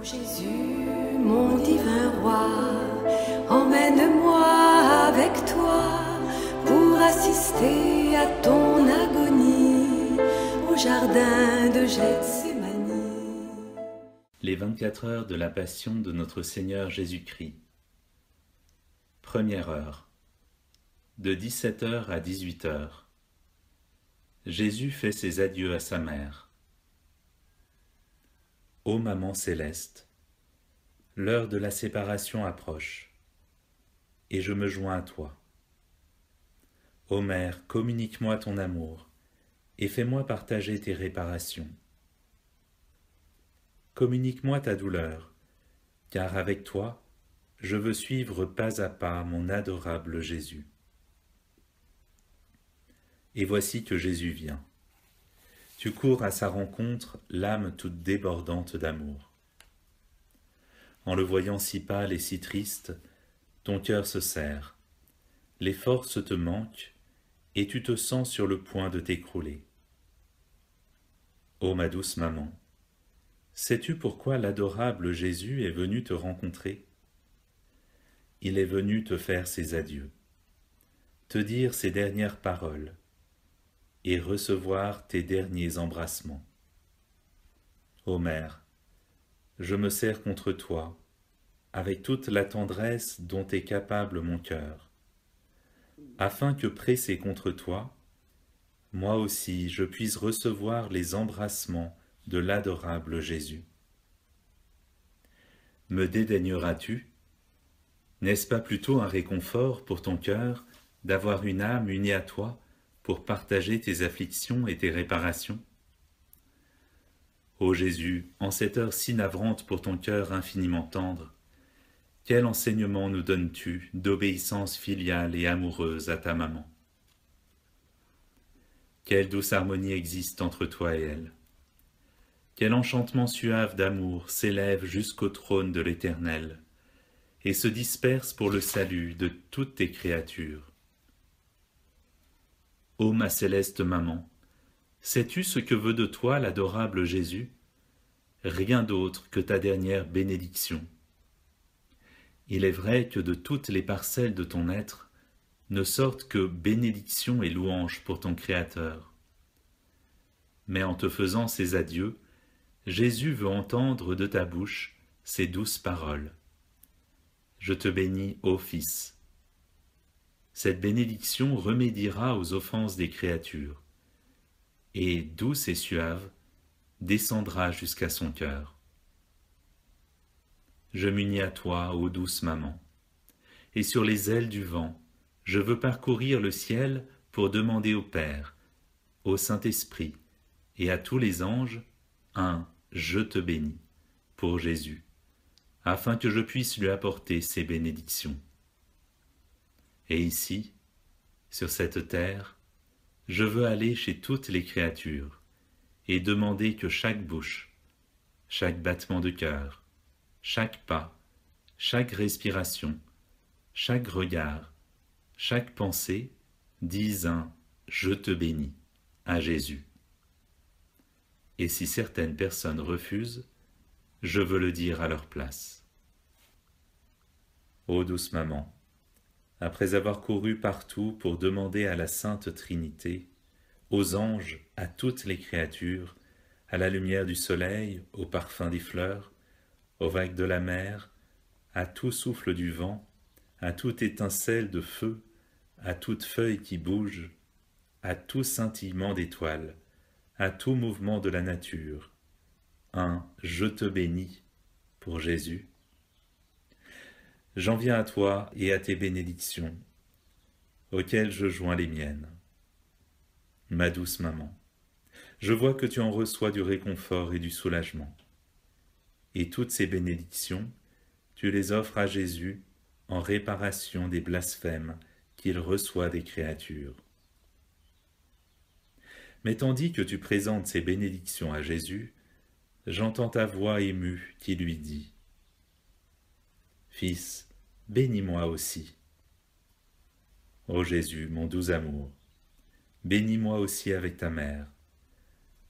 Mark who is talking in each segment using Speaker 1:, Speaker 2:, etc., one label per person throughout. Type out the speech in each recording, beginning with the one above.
Speaker 1: Jésus, mon divin roi, emmène-moi avec toi pour assister à ton agonie au jardin de Gethsémani.
Speaker 2: Les 24 heures de la Passion de notre Seigneur Jésus-Christ. Première heure. De 17h à 18h. Jésus fait ses adieux à sa mère. Ô Maman céleste, l'heure de la séparation approche, et je me joins à toi. Ô Mère, communique-moi ton amour, et fais-moi partager tes réparations. Communique-moi ta douleur, car avec toi, je veux suivre pas à pas mon adorable Jésus. Et voici que Jésus vient. Tu cours à sa rencontre, l'âme toute débordante d'amour. En le voyant si pâle et si triste, ton cœur se serre, les forces te manquent, et tu te sens sur le point de t'écrouler. Ô ma douce maman, sais-tu pourquoi l'adorable Jésus est venu te rencontrer? Il est venu te faire ses adieux, te dire ses dernières paroles, et recevoir tes derniers embrassements. Ô Mère, je me serre contre toi, avec toute la tendresse dont est capable mon cœur, afin que pressé contre toi, moi aussi je puisse recevoir les embrassements de l'adorable Jésus. Me dédaigneras-tu? N'est-ce pas plutôt un réconfort pour ton cœur d'avoir une âme unie à toi pour partager tes afflictions et tes réparations? Ô Jésus, en cette heure si navrante pour ton cœur infiniment tendre, quel enseignement nous donnes-tu d'obéissance filiale et amoureuse à ta maman? Quelle douce harmonie existe entre toi et elle? Quel enchantement suave d'amour s'élève jusqu'au trône de l'Éternel et se disperse pour le salut de toutes tes créatures? Ô ma céleste maman, sais-tu ce que veut de toi l'adorable Jésus? Rien d'autre que ta dernière bénédiction. Il est vrai que de toutes les parcelles de ton être ne sortent que bénédiction et louange pour ton Créateur. Mais en te faisant ces adieux, Jésus veut entendre de ta bouche ces douces paroles. Je te bénis, ô Fils. Cette bénédiction remédiera aux offenses des créatures, et, douce et suave, descendra jusqu'à son cœur. Je m'unis à toi, ô douce maman, et sur les ailes du vent, je veux parcourir le ciel pour demander au Père, au Saint-Esprit et à tous les anges un « Je te bénis » pour Jésus, afin que je puisse lui apporter ses bénédictions. Et ici, sur cette terre, je veux aller chez toutes les créatures et demander que chaque bouche, chaque battement de cœur, chaque pas, chaque respiration, chaque regard, chaque pensée dise un « Je te bénis » à Jésus. Et si certaines personnes refusent, je veux le dire à leur place. Ô douce maman, après avoir couru partout pour demander à la Sainte Trinité, aux anges, à toutes les créatures, à la lumière du soleil, au parfum des fleurs, aux vagues de la mer, à tout souffle du vent, à toute étincelle de feu, à toute feuille qui bouge, à tout scintillement d'étoiles, à tout mouvement de la nature, un « Je te bénis » pour Jésus. J'en viens à toi et à tes bénédictions, auxquelles je joins les miennes. Ma douce maman, je vois que tu en reçois du réconfort et du soulagement. Et toutes ces bénédictions, tu les offres à Jésus en réparation des blasphèmes qu'il reçoit des créatures. Mais tandis que tu présentes ces bénédictions à Jésus, j'entends ta voix émue qui lui dit « Fils, bénis-moi aussi. » Ô Jésus, mon doux amour, bénis-moi aussi avec ta mère.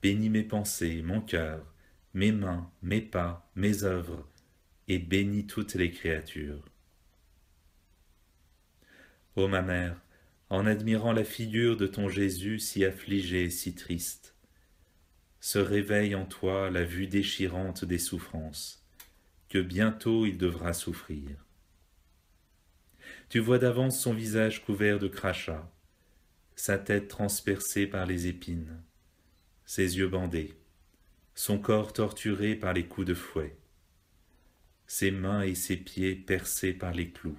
Speaker 2: Bénis mes pensées, mon cœur, mes mains, mes pas, mes œuvres, et bénis toutes les créatures. Ô ma mère, en admirant la figure de ton Jésus si affligé et si triste, se réveille en toi la vue déchirante des souffrances, que bientôt il devra souffrir. Tu vois d'avance son visage couvert de crachats, sa tête transpercée par les épines, ses yeux bandés, son corps torturé par les coups de fouet, ses mains et ses pieds percés par les clous.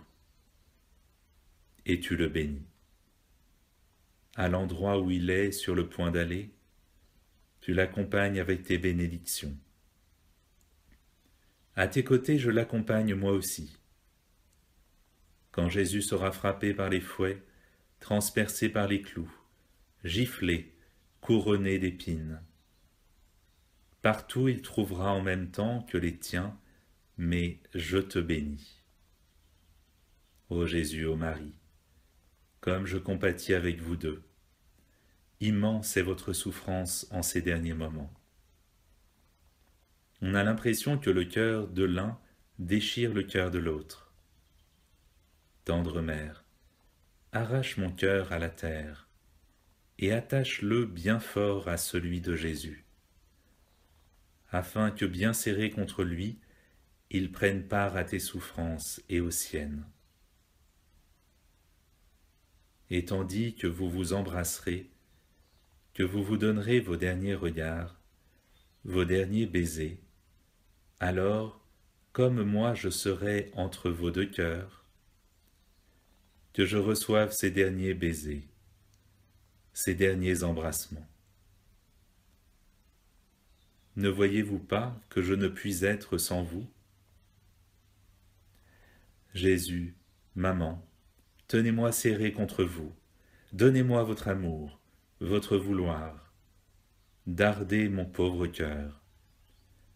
Speaker 2: Et tu le bénis. À l'endroit où il est sur le point d'aller, tu l'accompagnes avec tes bénédictions. À tes côtés, je l'accompagne moi aussi. Quand Jésus sera frappé par les fouets, transpercé par les clous, giflé, couronné d'épines, partout il trouvera en même temps que les tiens, mais je te bénis. Ô Jésus, ô Marie, comme je compatis avec vous deux, immense est votre souffrance en ces derniers moments. On a l'impression que le cœur de l'un déchire le cœur de l'autre. Tendre mère, arrache mon cœur à la terre et attache-le bien fort à celui de Jésus, afin que bien serré contre lui, il prenne part à tes souffrances et aux siennes. Et tandis que vous vous embrasserez, que vous vous donnerez vos derniers regards, vos derniers baisers, alors, comme moi je serai entre vos deux cœurs, que je reçoive ces derniers baisers, ces derniers embrassements. Ne voyez-vous pas que je ne puis être sans vous? Jésus, maman, tenez-moi serré contre vous, donnez-moi votre amour, votre vouloir, dardez mon pauvre cœur,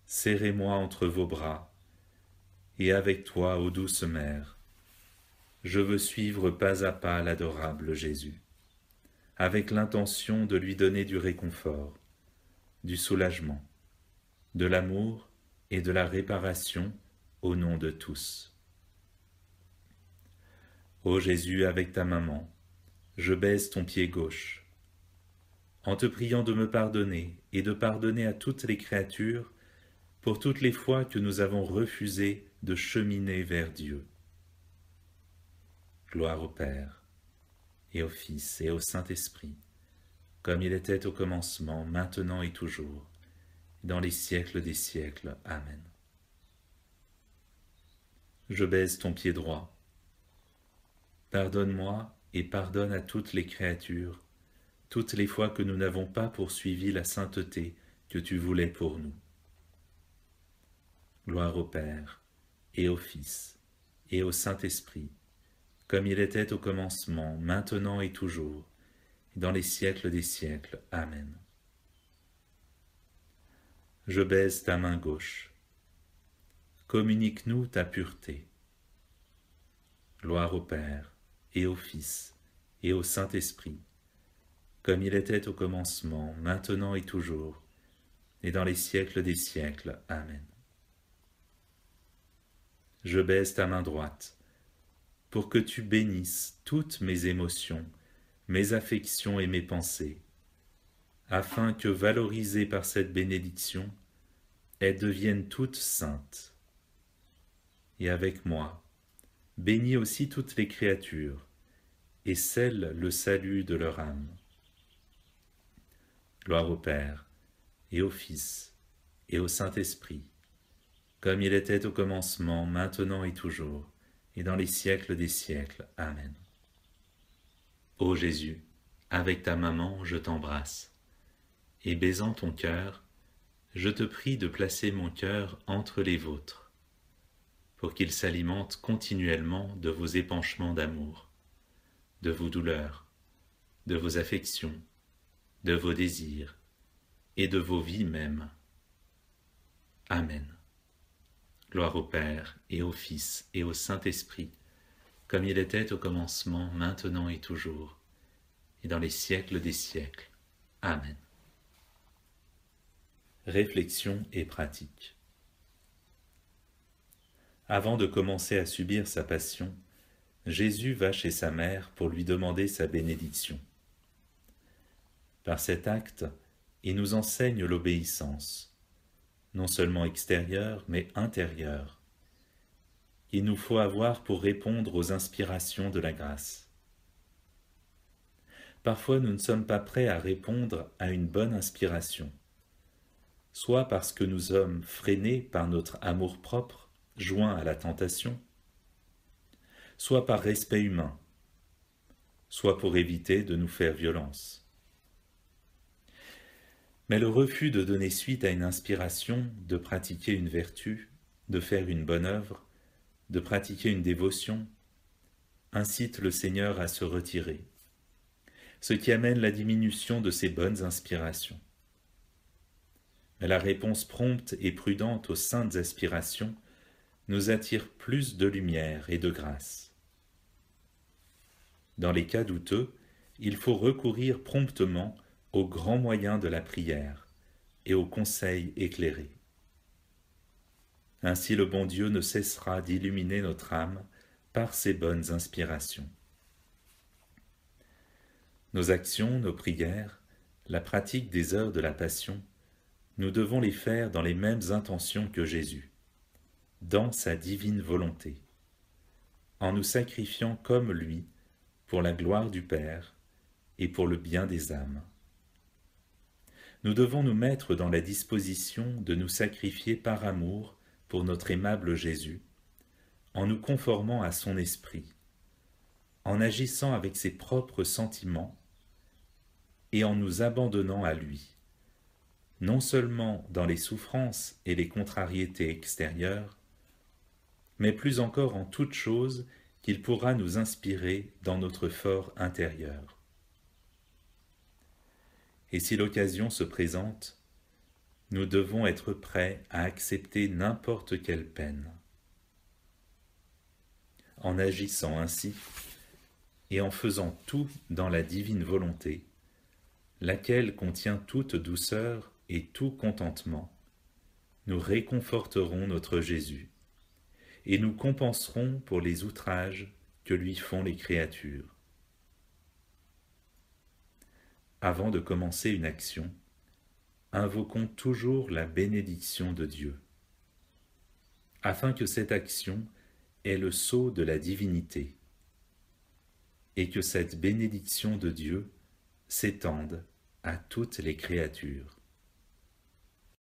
Speaker 2: serrez-moi entre vos bras, et avec toi, ô douce mère, je veux suivre pas à pas l'adorable Jésus, avec l'intention de lui donner du réconfort, du soulagement, de l'amour et de la réparation au nom de tous. Ô Jésus, avec ta maman, je baise ton pied gauche, en te priant de me pardonner et de pardonner à toutes les créatures pour toutes les fois que nous avons refusé de cheminer vers Dieu. Gloire au Père, et au Fils, et au Saint-Esprit, comme il était au commencement, maintenant et toujours, dans les siècles des siècles. Amen. Je baise ton pied droit. Pardonne-moi et pardonne à toutes les créatures, toutes les fois que nous n'avons pas poursuivi la sainteté que tu voulais pour nous. Gloire au Père, et au Fils, et au Saint-Esprit, comme il était au commencement, maintenant et toujours, dans les siècles des siècles. Amen. Je baise ta main gauche. Communique-nous ta pureté. Gloire au Père, et au Fils, et au Saint-Esprit, comme il était au commencement, maintenant et toujours, et dans les siècles des siècles. Amen. Je baise ta main droite, pour que tu bénisses toutes mes émotions, mes affections et mes pensées, afin que, valorisées par cette bénédiction, elles deviennent toutes saintes. Et avec moi, bénis aussi toutes les créatures, et scelle le salut de leur âme. Gloire au Père, et au Fils, et au Saint-Esprit, comme il était au commencement, maintenant et toujours, et dans les siècles des siècles. Amen. Ô Jésus, avec ta maman, je t'embrasse, et baisant ton cœur, je te prie de placer mon cœur entre les vôtres, pour qu'il s'alimente continuellement de vos épanchements d'amour, de vos douleurs, de vos affections, de vos désirs, et de vos vies mêmes. Amen. Gloire au Père, et au Fils, et au Saint-Esprit, comme il était au commencement, maintenant et toujours, et dans les siècles des siècles. Amen. Réflexion et pratique. Avant de commencer à subir sa passion, Jésus va chez sa mère pour lui demander sa bénédiction. Par cet acte, il nous enseigne l'obéissance, non seulement extérieure, mais intérieure. Il nous faut avoir pour répondre aux inspirations de la grâce. Parfois, nous ne sommes pas prêts à répondre à une bonne inspiration, soit parce que nous sommes freinés par notre amour-propre, joint à la tentation, soit par respect humain, soit pour éviter de nous faire violence. Mais le refus de donner suite à une inspiration, de pratiquer une vertu, de faire une bonne œuvre, de pratiquer une dévotion, incite le Seigneur à se retirer, ce qui amène la diminution de ces bonnes inspirations. Mais la réponse prompte et prudente aux saintes aspirations nous attire plus de lumière et de grâce. Dans les cas douteux, il faut recourir promptement aux grands moyens de la prière et aux conseils éclairés. Ainsi le bon Dieu ne cessera d'illuminer notre âme par ses bonnes inspirations. Nos actions, nos prières, la pratique des heures de la Passion, nous devons les faire dans les mêmes intentions que Jésus, dans sa divine volonté, en nous sacrifiant comme lui pour la gloire du Père et pour le bien des âmes. Nous devons nous mettre dans la disposition de nous sacrifier par amour pour notre aimable Jésus, en nous conformant à son esprit, en agissant avec ses propres sentiments et en nous abandonnant à lui, non seulement dans les souffrances et les contrariétés extérieures, mais plus encore en toute chose qu'il pourra nous inspirer dans notre fort intérieur. Et si l'occasion se présente, nous devons être prêts à accepter n'importe quelle peine. En agissant ainsi, et en faisant tout dans la divine volonté, laquelle contient toute douceur et tout contentement, nous réconforterons notre Jésus, et nous compenserons pour les outrages que lui font les créatures. Avant de commencer une action, invoquons toujours la bénédiction de Dieu, afin que cette action ait le sceau de la divinité, et que cette bénédiction de Dieu s'étende à toutes les créatures.